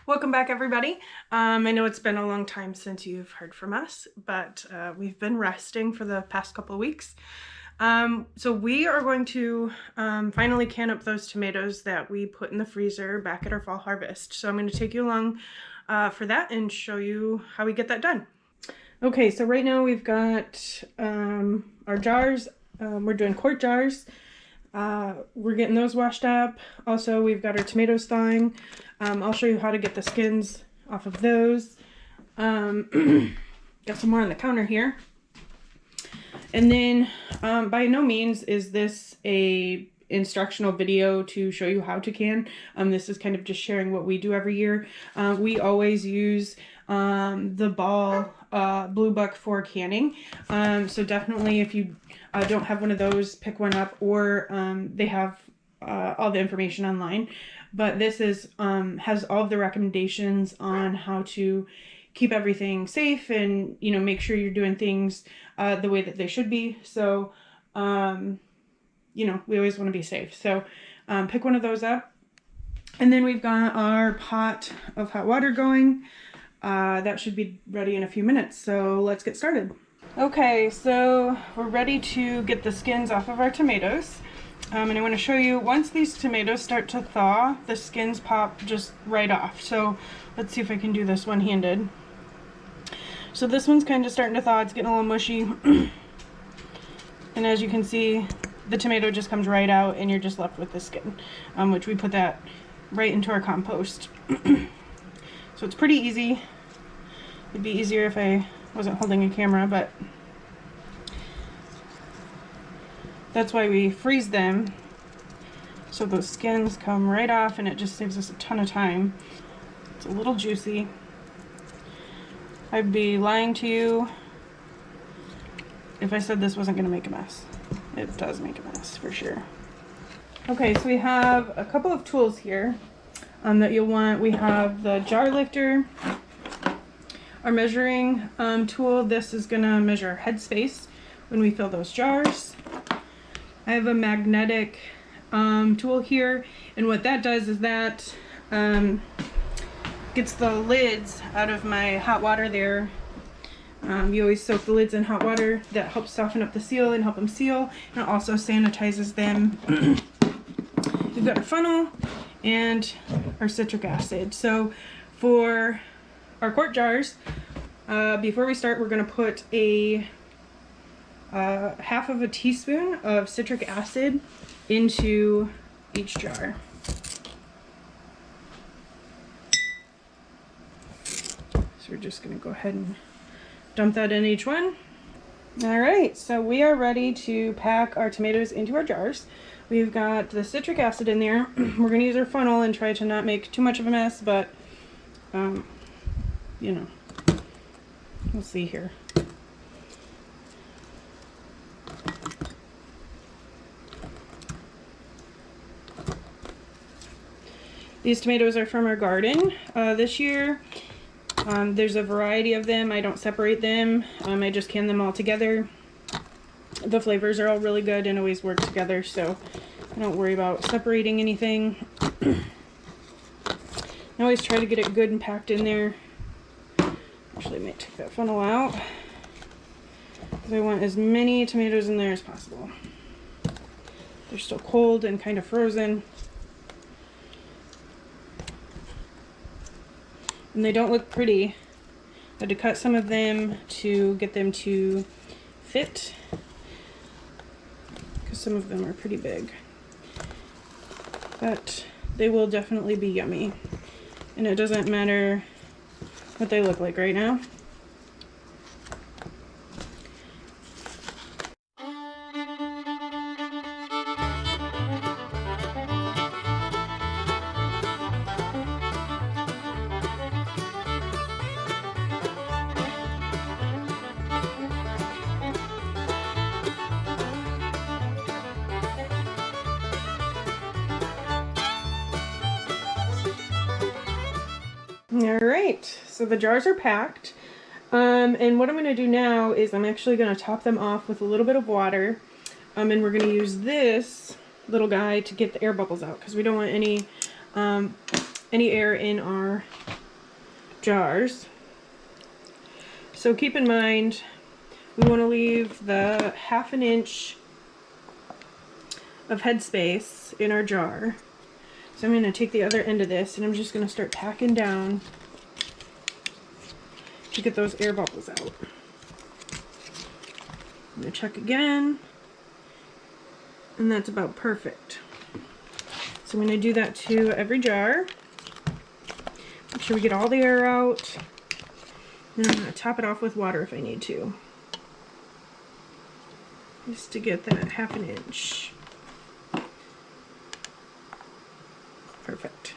Welcome back, everybody. I know it's been a long time since you've heard from us, but we've been resting for the past couple of weeks. So we are going to finally can up those tomatoes that we put in the freezer back at our fall harvest. So I'm going to take you along for that and show you how we get that done. Okay, so right now we've got our jars. We're doing quart jars. We're getting those washed up. Also, we've got our tomatoes thawing. I'll show you how to get the skins off of those. Got some more on the counter here. And then, by no means is this a instructional video to show you how to can. This is kind of just sharing what we do every year. We always use the Ball Blue Buck for canning. So definitely if you don't have one of those, pick one up, or they have all the information online. But this is has all of the recommendations on how to keep everything safe and, you know, make sure you're doing things the way that they should be. So, you know, we always want to be safe. So pick one of those up. And then we've got our pot of hot water going. That should be ready in a few minutes. So let's get started. Okay, so we're ready to get the skins off of our tomatoes. And I want to show you, once these tomatoes start to thaw, the skins pop just right off. So let's see if I can do this one-handed. So this one's kind of starting to thaw. It's getting a little mushy. And as you can see, the tomato just comes right out and you're just left with the skin, which we put that right into our compost. So it's pretty easy. It'd be easier if I wasn't holding a camera, but that's why we freeze them, so those skins come right off and it just saves us a ton of time. It's a little juicy. I'd be lying to you if I said this wasn't going to make a mess. It does make a mess for sure. Okay, so we have a couple of tools here that you'll want. We have the jar lifter, our measuring tool. This is going to measure our head space when we fill those jars. I have a magnetic tool here, and what that does is that gets the lids out of my hot water there. You always soak the lids in hot water. That helps soften up the seal and help them seal, and it also sanitizes them. We've got our funnel and our citric acid. So for our quart jars, before we start, we're going to put a half of a teaspoon of citric acid into each jar. So we're just going to go ahead and dump that in each one. Alright, so we are ready to pack our tomatoes into our jars. We've got the citric acid in there. We're going to use our funnel and try to not make too much of a mess, but you know, we'll see here. These tomatoes are from our garden this year. There's a variety of them. I don't separate them. I just can them all together. The flavors are all really good and always work together, so I don't worry about separating anything. I always try to get it good and packed in there. Actually, I might take that funnel out because I want as many tomatoes in there as possible. They're still cold and kind of frozen. And they don't look pretty. I had to cut some of them to get them to fit, because some of them are pretty big. But they will definitely be yummy. And it doesn't matter what they look like right now. Alright, so the jars are packed. And what I'm going to do now is I'm actually going to top them off with a little bit of water. And we're going to use this little guy to get the air bubbles out, because we don't want any air in our jars. So keep in mind, we want to leave the 1/2 inch of headspace in our jar. So I'm going to take the other end of this and I'm just going to start tacking down to get those air bubbles out. I'm going to check again, and that's about perfect. So I'm going to do that to every jar. Make sure we get all the air out. And I'm going to top it off with water if I need to, just to get that 1/2 inch. Perfect.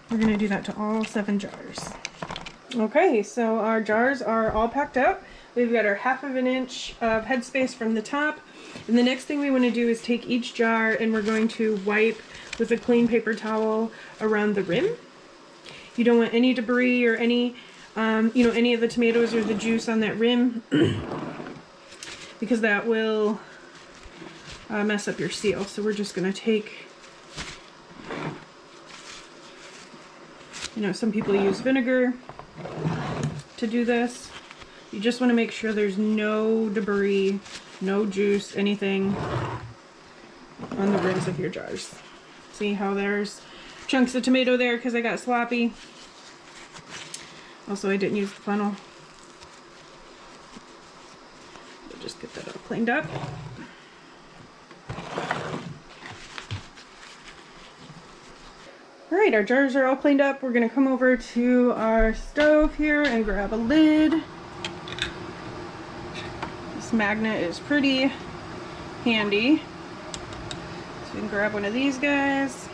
We're going to do that to all 7 jars. Okay, so our jars are all packed up. We've got our 1/2 inch of headspace from the top. And the next thing we want to do is take each jar and we're going to wipe with a clean paper towel around the rim. You don't want any debris or any, any of the tomatoes or the juice on that rim because that will mess up your seal. So we're just going to take, some people use vinegar to do this. You just want to make sure there's no debris, no juice, anything on the rims of your jars. See how there's chunks of tomato there because I got sloppy. Also, I didn't use the funnel. We'll just get that all cleaned up. Alright, our jars are all cleaned up. We're going to come over to our stove here and grab a lid. This magnet is pretty handy. So we can grab one of these guys.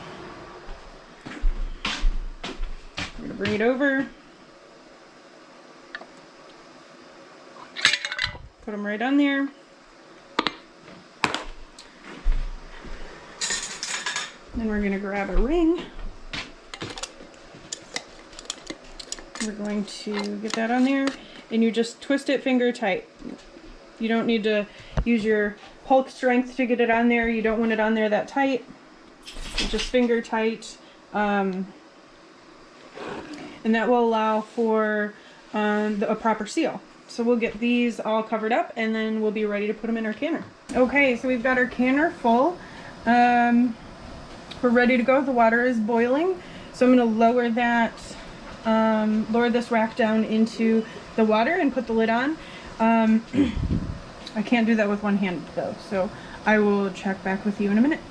We're going to bring it over. Put them right on there. Then we're going to grab a ring. We're going to get that on there, and you just twist it finger tight. You don't need to use your Hulk strength to get it on there. You don't want it on there that tight. Just finger tight, and that will allow for a proper seal. So we'll get these all covered up, and then we'll be ready to put them in our canner. Okay, so we've got our canner full. We're ready to go. The water is boiling, so I'm going to lower that. Lower this rack down into the water and put the lid on. I can't do that with one hand though, so I will check back with you in a minute.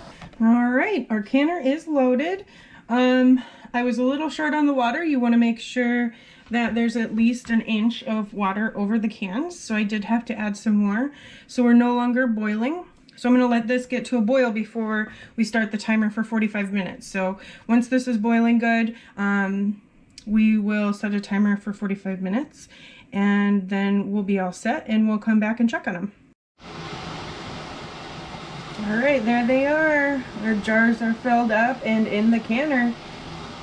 Alright, our canner is loaded. I was a little short on the water. You want to make sure that there's at least 1 inch of water over the cans, so I did have to add some more. So we're no longer boiling. So I'm going to let this get to a boil before we start the timer for 45 minutes. So once this is boiling good, we will set a timer for 45 minutes and then we'll be all set and we'll come back and check on them. Alright, there they are. Our jars are filled up and in the canner.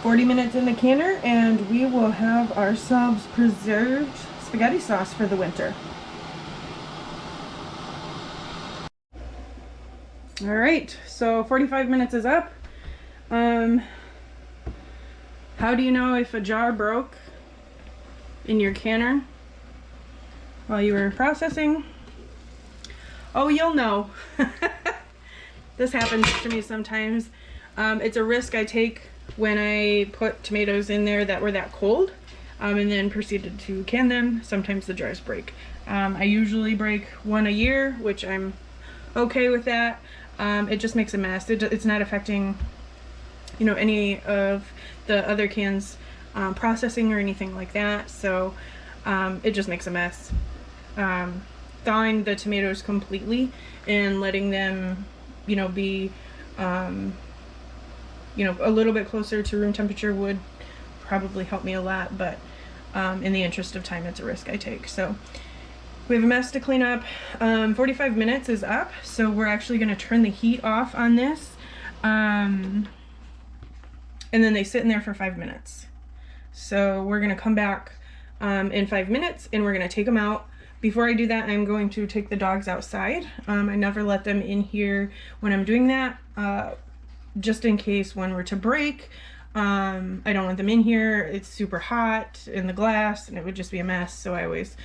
40 minutes in the canner and we will have ourselves preserved spaghetti sauce for the winter. Alright, so 45 minutes is up. How do you know if a jar broke in your canner while you were processing? Oh, you'll know. This happens to me sometimes. It's a risk I take when I put tomatoes in there that were that cold and then proceeded to can them. Sometimes the jars break. I usually break 1 a year, which I'm okay with that. It just makes a mess. It's not affecting any of the other cans processing or anything like that, so it just makes a mess. Thawing the tomatoes completely and letting them be a little bit closer to room temperature would probably help me a lot, but in the interest of time, it's a risk I take. So we have a mess to clean up. 45 minutes is up, so we're actually going to turn the heat off on this. And then they sit in there for 5 minutes. So we're going to come back in 5 minutes and we're going to take them out. Before I do that, I'm going to take the dogs outside. I never let them in here when I'm doing that. just in case one were to break. I don't want them in here. It's super hot in the glass and it would just be a mess. So I always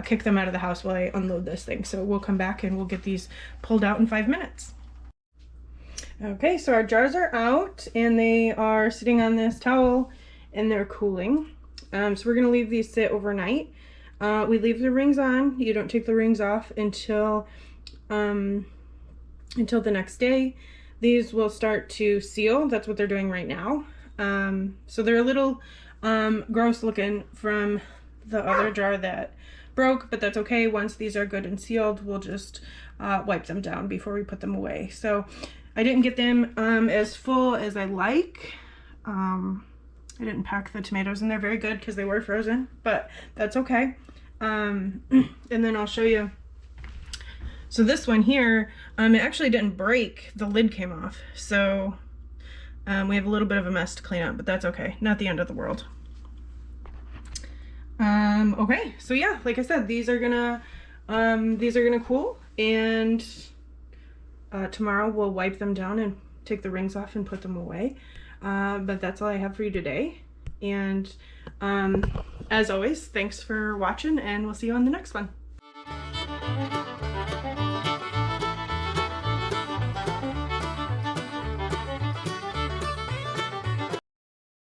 kick them out of the house while I unload this thing. So we'll come back and we'll get these pulled out in 5 minutes. Okay, so our jars are out and they are sitting on this towel and they're cooling. So we're gonna leave these sit overnight. We leave the rings on. You don't take the rings off until the next day. These will start to seal. That's what they're doing right now. So they're a little gross looking from the other jar that broke, but that's okay. Once these are good and sealed, we'll just wipe them down before we put them away. So I didn't get them as full as I like. I didn't pack the tomatoes in there very good because they were frozen, but that's okay. And then I'll show you. So this one here, it actually didn't break. The lid came off. So we have a little bit of a mess to clean up, but that's okay. Not the end of the world. Okay, so yeah, like I said, these are gonna cool, and tomorrow we'll wipe them down and take the rings off and put them away. But that's all I have for you today. And as always, thanks for watching, and we'll see you on the next one.